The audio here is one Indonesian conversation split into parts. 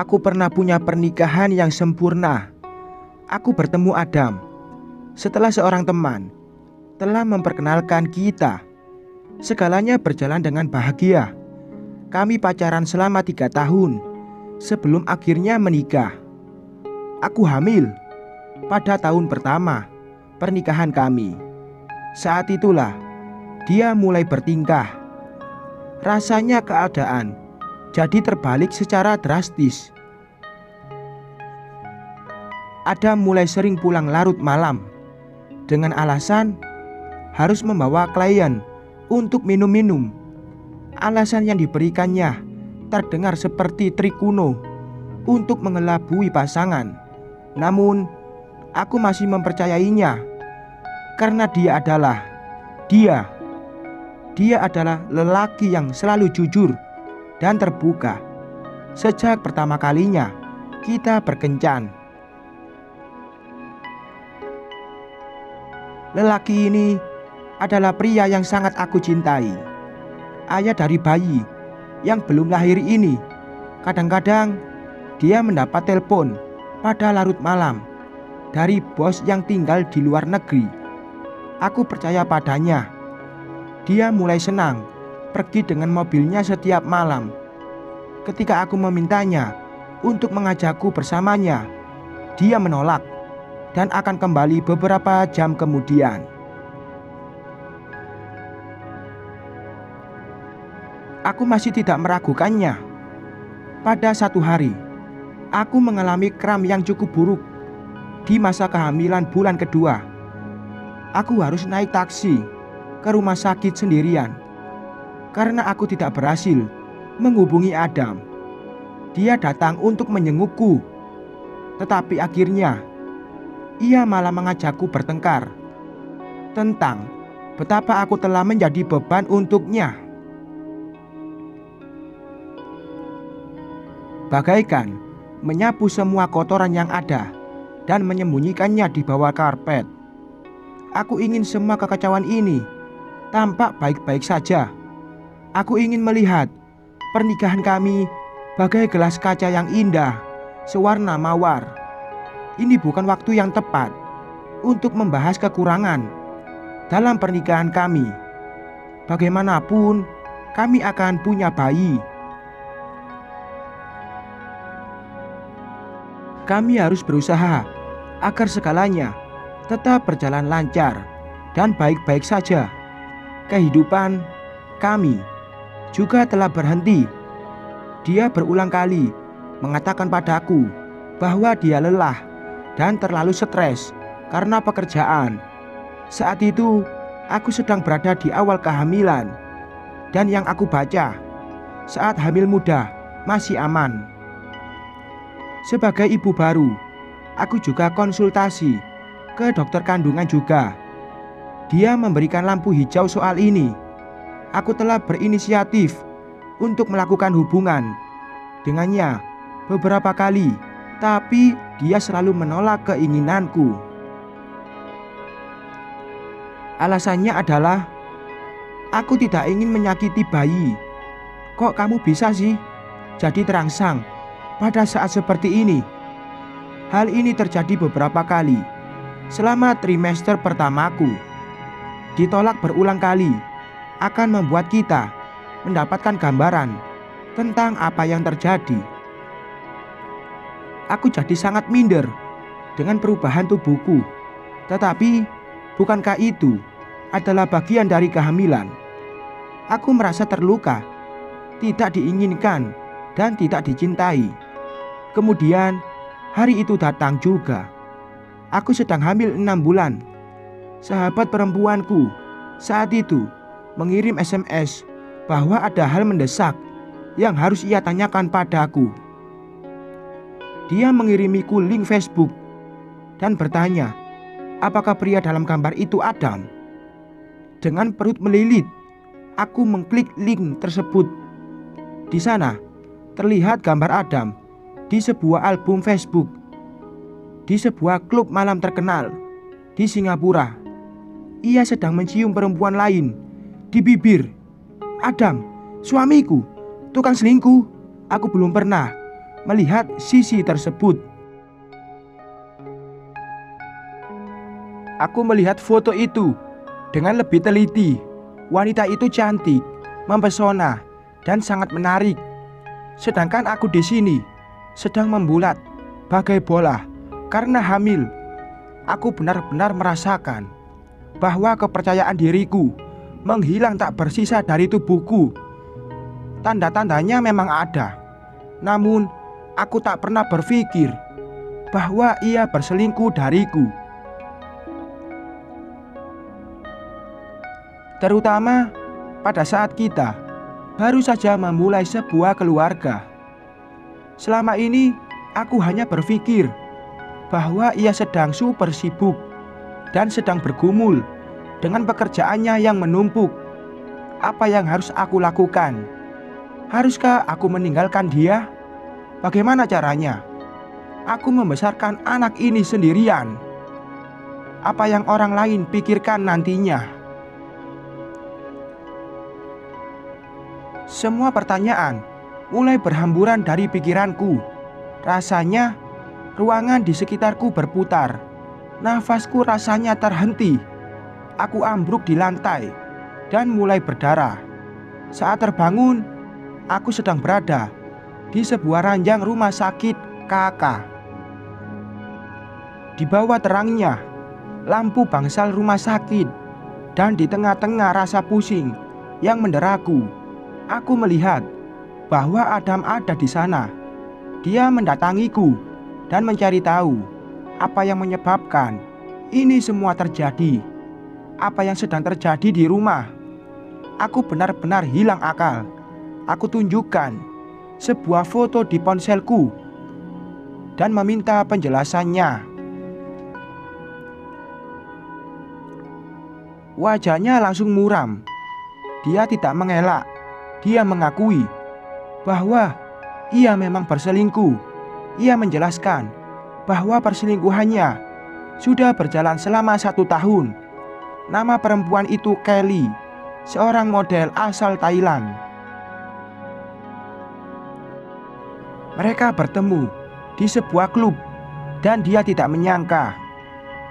aku pernah punya pernikahan yang sempurna. Aku bertemu Adam setelah seorang teman telah memperkenalkan kita. Segalanya berjalan dengan bahagia. Kami pacaran selama 3 tahun sebelum akhirnya menikah. Aku hamil pada tahun pertama pernikahan kami. Saat itulah dia mulai bertingkah. Rasanya keadaan jadi terbalik secara drastis. Adam mulai sering pulang larut malam dengan alasan harus membawa klien untuk minum-minum. Alasan yang diberikannya terdengar seperti trik kuno untuk mengelabui pasangan. Namun aku masih mempercayainya karena dia adalah lelaki yang selalu jujur dan terbuka. Sejak pertama kalinya kita berkencan, lelaki ini adalah pria yang sangat aku cintai. Ayah dari bayi yang belum lahir ini. Kadang-kadang dia mendapat telepon pada larut malam dari bos yang tinggal di luar negeri. Aku percaya padanya. Dia mulai senang pergi dengan mobilnya setiap malam. Ketika aku memintanya untuk mengajakku bersamanya, dia menolak dan akan kembali beberapa jam kemudian. Aku masih tidak meragukannya. Pada satu hari, aku mengalami kram yang cukup buruk di masa kehamilan bulan kedua. Aku harus naik taksi ke rumah sakit sendirian karena aku tidak berhasil menghubungi Adam. Dia datang untuk menjengukku, tetapi akhirnya ia malah mengajakku bertengkar tentang betapa aku telah menjadi beban untuknya. Bagaikan menyapu semua kotoran yang ada dan menyembunyikannya di bawah karpet. Aku ingin semua kekacauan ini tampak baik-baik saja. Aku ingin melihat pernikahan kami bagai gelas kaca yang indah, sewarna mawar. Ini bukan waktu yang tepat untuk membahas kekurangan dalam pernikahan kami. Bagaimanapun, kami akan punya bayi. Kami harus berusaha agar segalanya tetap berjalan lancar dan baik-baik saja. Kehidupan kami juga telah berhenti. Dia berulang kali mengatakan padaku bahwa dia lelah dan terlalu stres karena pekerjaan. Saat itu aku sedang berada di awal kehamilan, dan yang aku baca, saat hamil muda masih aman. Sebagai ibu baru, aku juga konsultasi ke dokter kandungan juga. Dia memberikan lampu hijau soal ini. Aku telah berinisiatif untuk melakukan hubungan dengannya beberapa kali, tapi dia selalu menolak keinginanku. Alasannya adalah, aku tidak ingin menyakiti bayi. Kok kamu bisa sih jadi terangsang pada saat seperti ini? Hal ini terjadi beberapa kali selama trimester pertamaku. Ditolak berulang kali akan membuat kita mendapatkan gambaran tentang apa yang terjadi. Aku jadi sangat minder dengan perubahan tubuhku. Tetapi bukankah itu adalah bagian dari kehamilan? Aku merasa terluka, tidak diinginkan dan tidak dicintai. Kemudian hari itu datang juga. Aku sedang hamil 6 bulan. Sahabat perempuanku saat itu mengirim SMS bahwa ada hal mendesak yang harus ia tanyakan padaku. Dia mengirimiku link Facebook dan bertanya, apakah pria dalam gambar itu Adam? Dengan perut melilit, aku mengklik link tersebut. Di sana terlihat gambar Adam di sebuah album Facebook di sebuah klub malam terkenal di Singapura. Ia sedang mencium perempuan lain di bibir. Adam, suamiku, tukang selingkuh. Aku belum pernah melihat sisi tersebut. Aku melihat foto itu dengan lebih teliti. Wanita itu cantik, mempesona, dan sangat menarik. Sedangkan aku di sini sedang membulat bagai bola karena hamil. Aku benar-benar merasakan bahwa kepercayaan diriku menghilang tak bersisa dari tubuhku. Tanda-tandanya memang ada, namun aku tak pernah berpikir bahwa ia berselingkuh dariku. Terutama pada saat kita baru saja memulai sebuah keluarga. Selama ini aku hanya berpikir bahwa ia sedang super sibuk dan sedang bergumul dengan pekerjaannya yang menumpuk. Apa yang harus aku lakukan? Haruskah aku meninggalkan dia? Bagaimana caranya? Aku membesarkan anak ini sendirian. Apa yang orang lain pikirkan nantinya? Semua pertanyaan mulai berhamburan dari pikiranku. Rasanya ruangan di sekitarku berputar. Nafasku rasanya terhenti. Aku ambruk di lantai dan mulai berdarah. Saat terbangun, aku sedang berada di sebuah ranjang rumah sakit KK. Di bawah terangnya lampu bangsal rumah sakit, dan di tengah-tengah rasa pusing yang menderaku, aku melihat bahwa Adam ada di sana. Dia mendatangiku dan mencari tahu apa yang menyebabkan ini semua terjadi. Apa yang sedang terjadi di rumah. Aku benar-benar hilang akal. Aku tunjukkan sebuah foto di ponselku dan meminta penjelasannya. Wajahnya langsung muram. Dia tidak mengelak. Dia mengakui bahwa ia memang berselingkuh. Ia menjelaskan bahwa perselingkuhannya sudah berjalan selama 1 tahun. Nama perempuan itu Kelly, seorang model asal Thailand. Mereka bertemu di sebuah klub dan dia tidak menyangka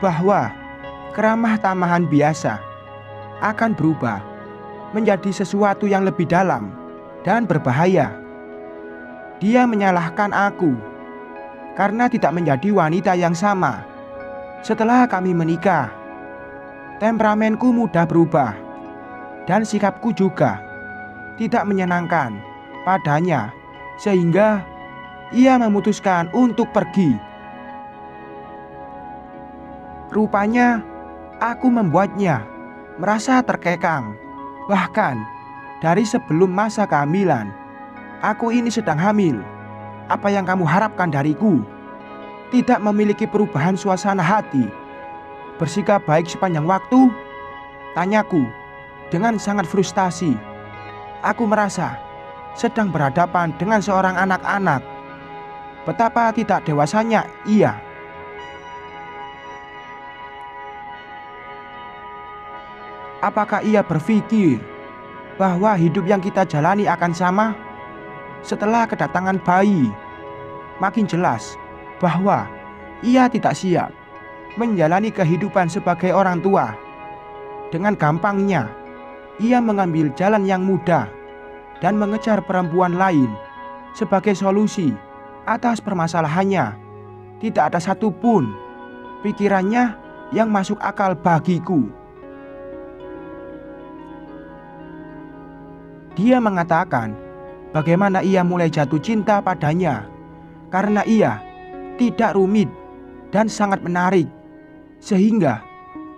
bahwa keramah tamahan biasa akan berubah menjadi sesuatu yang lebih dalam dan berbahaya. Dia menyalahkan aku karena tidak menjadi wanita yang sama. Setelah kami menikah, temperamenku mudah berubah dan sikapku juga tidak menyenangkan padanya, sehingga ia memutuskan untuk pergi. Rupanya aku membuatnya merasa terkekang. Bahkan dari sebelum masa kehamilan, aku ini sedang hamil. Apa yang kamu harapkan dariku? Tidak memiliki perubahan suasana hati, bersikap baik sepanjang waktu? Tanyaku dengan sangat frustasi. Aku merasa sedang berhadapan dengan seorang anak-anak. Betapa tidak dewasanya ia. Apakah ia berpikir bahwa hidup yang kita jalani akan sama? Setelah kedatangan bayi, makin jelas bahwa ia tidak siap menjalani kehidupan sebagai orang tua. Dengan gampangnya, ia mengambil jalan yang mudah dan mengejar perempuan lain sebagai solusi atas permasalahannya. Tidak ada satupun pikirannya yang masuk akal bagiku. Dia mengatakan bagaimana ia mulai jatuh cinta padanya karena ia tidak rumit dan sangat menarik, sehingga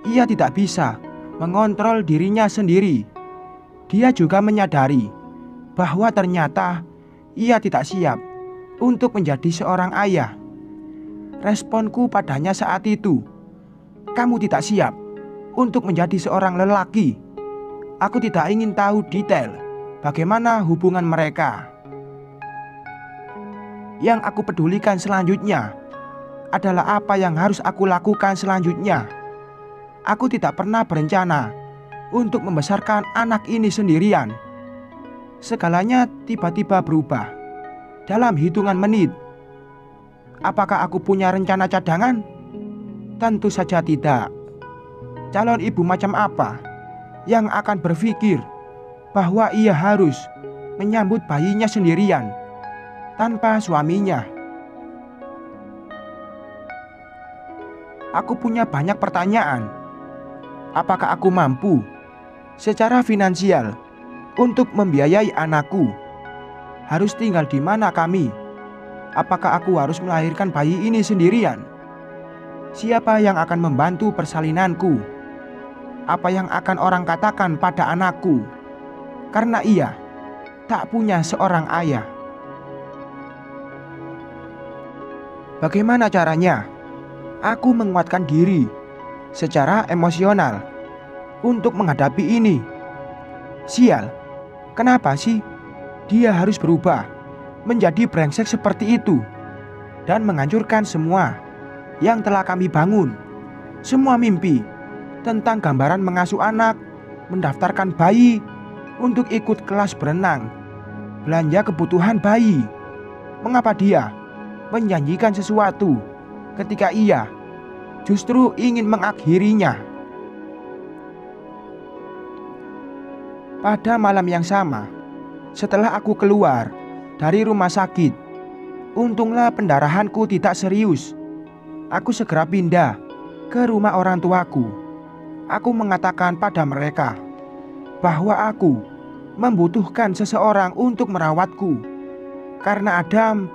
ia tidak bisa mengontrol dirinya sendiri. Dia juga menyadari bahwa ternyata ia tidak siap untuk menjadi seorang ayah. Responku padanya saat itu, "Kamu tidak siap untuk menjadi seorang lelaki." Aku tidak ingin tahu detail bagaimana hubungan mereka. Yang aku pedulikan selanjutnya adalah apa yang harus aku lakukan selanjutnya. Aku tidak pernah berencana untuk membesarkan anak ini sendirian. Segalanya tiba-tiba berubah. Dalam hitungan menit, Apakah aku punya rencana cadangan? Tentu saja tidak. Calon ibu macam apa yang akan berpikir bahwa ia harus menyambut bayinya sendirian tanpa suaminya? Aku punya banyak pertanyaan. Apakah aku mampu secara finansial untuk membiayai anakku? Harus tinggal di mana kami? Apakah aku harus melahirkan bayi ini sendirian? Siapa yang akan membantu persalinanku? Apa yang akan orang katakan pada anakku karena ia tak punya seorang ayah? Bagaimana caranya aku menguatkan diri secara emosional untuk menghadapi ini? Sial, kenapa sih dia harus berubah menjadi brengsek seperti itu dan menghancurkan semua yang telah kami bangun? Semua mimpi tentang gambaran mengasuh anak, mendaftarkan bayi untuk ikut kelas berenang, belanja kebutuhan bayi. Mengapa dia menjanjikan sesuatu ketika ia justru ingin mengakhirinya? Pada malam yang sama, setelah aku keluar dari rumah sakit, untunglah pendarahanku tidak serius. Aku segera pindah ke rumah orang tuaku. Aku mengatakan pada mereka bahwa aku membutuhkan seseorang untuk merawatku, karena Adam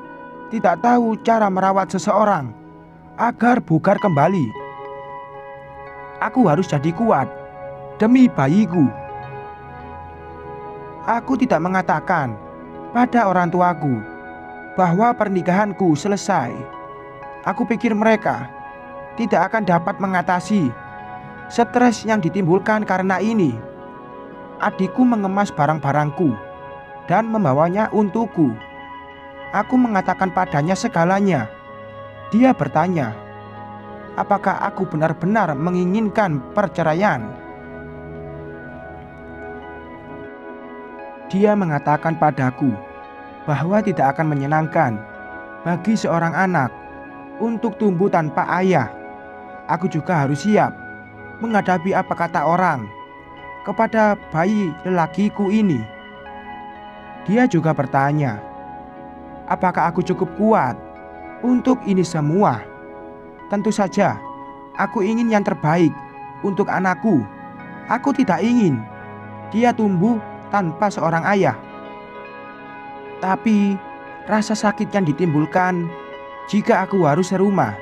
tidak tahu cara merawat seseorang agar bugar kembali. Aku harus jadi kuat demi bayiku. Aku tidak mengatakan pada orang tuaku bahwa pernikahanku selesai. Aku pikir mereka tidak akan dapat mengatasi stres yang ditimbulkan karena ini. Adikku mengemas barang-barangku dan membawanya untukku. Aku mengatakan padanya segalanya. Dia bertanya, apakah aku benar-benar menginginkan perceraian? Dia mengatakan padaku bahwa tidak akan menyenangkan bagi seorang anak untuk tumbuh tanpa ayah. Aku juga harus siap menghadapi apa kata orang kepada bayi lelakiku ini. Dia juga bertanya, apakah aku cukup kuat untuk ini semua? Tentu saja, aku ingin yang terbaik untuk anakku. Aku tidak ingin dia tumbuh tanpa seorang ayah. Tapi rasa sakit yang ditimbulkan jika aku harus serumah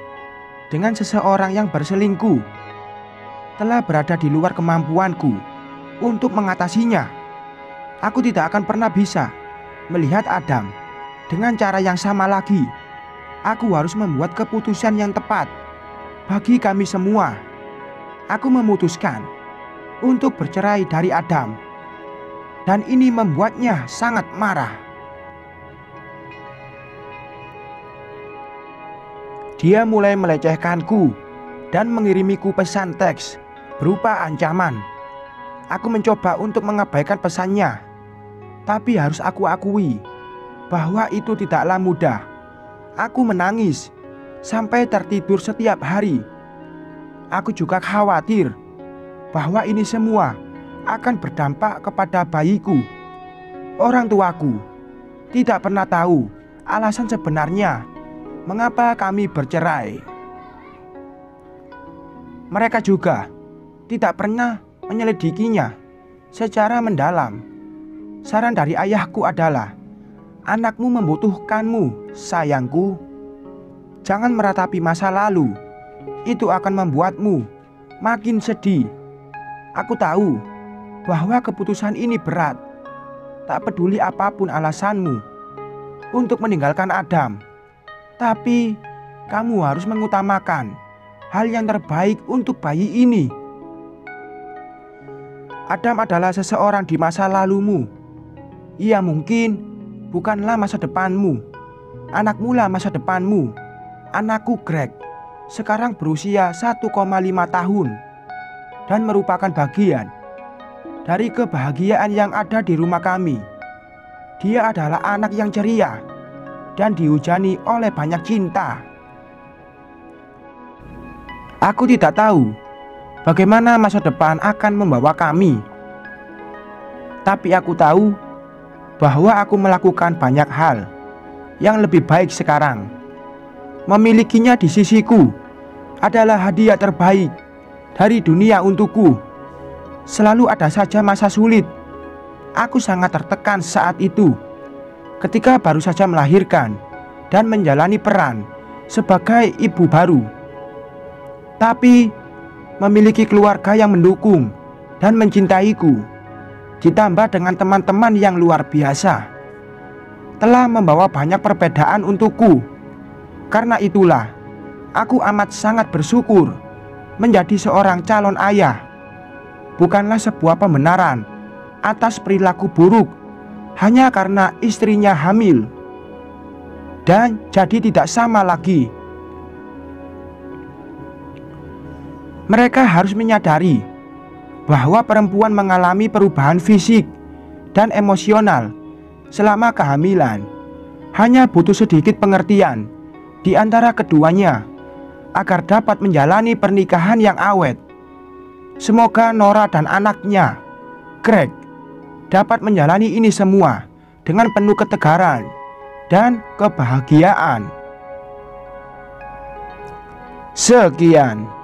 dengan seseorang yang berselingkuh telah berada di luar kemampuanku untuk mengatasinya. Aku tidak akan pernah bisa melihat Adam dengan cara yang sama lagi. Aku harus membuat keputusan yang tepat bagi kami semua. Aku memutuskan untuk bercerai dari Adam, dan ini membuatnya sangat marah. Dia mulai melecehkanku dan mengirimiku pesan teks berupa ancaman. Aku mencoba untuk mengabaikan pesannya, tapi harus aku akui bahwa itu tidaklah mudah. Aku menangis sampai tertidur setiap hari. Aku juga khawatir bahwa ini semua akan berdampak kepada bayiku. Orang tuaku tidak pernah tahu alasan sebenarnya mengapa kami bercerai. Mereka juga tidak pernah menyelidikinya secara mendalam. Saran dari ayahku adalah, anakmu membutuhkanmu, sayangku. Jangan meratapi masa lalu. Itu akan membuatmu makin sedih. Aku tahu bahwa keputusan ini berat. Tak peduli apapun alasanmu untuk meninggalkan Adam, tapi kamu harus mengutamakan hal yang terbaik untuk bayi ini. Adam adalah seseorang di masa lalumu. Ia mungkin bukanlah masa depanmu. Anakmu lah masa depanmu. Anakku Greg sekarang berusia 1,5 tahun dan merupakan bagian dari kebahagiaan yang ada di rumah kami. Dia adalah anak yang ceria dan dihujani oleh banyak cinta. Aku tidak tahu bagaimana masa depan akan membawa kami. Tapi aku tahu bahwa aku melakukan banyak hal yang lebih baik sekarang. Memilikinya di sisiku adalah hadiah terbaik dari dunia untukku. Selalu ada saja masa sulit. Aku sangat tertekan saat itu ketika baru saja melahirkan dan menjalani peran sebagai ibu baru. Tapi memiliki keluarga yang mendukung dan mencintaiku, ditambah dengan teman-teman yang luar biasa, telah membawa banyak perbedaan untukku. Karena itulah aku amat sangat bersyukur menjadi seorang calon ayah. Bukanlah sebuah pembenaran atas perilaku buruk hanya karena istrinya hamil dan jadi tidak sama lagi. Mereka harus menyadari bahwa perempuan mengalami perubahan fisik dan emosional selama kehamilan. Hanya butuh sedikit pengertian di antara keduanya agar dapat menjalani pernikahan yang awet. Semoga Nora dan anaknya, Greg, dapat menjalani ini semua dengan penuh ketegaran dan kebahagiaan. Sekian.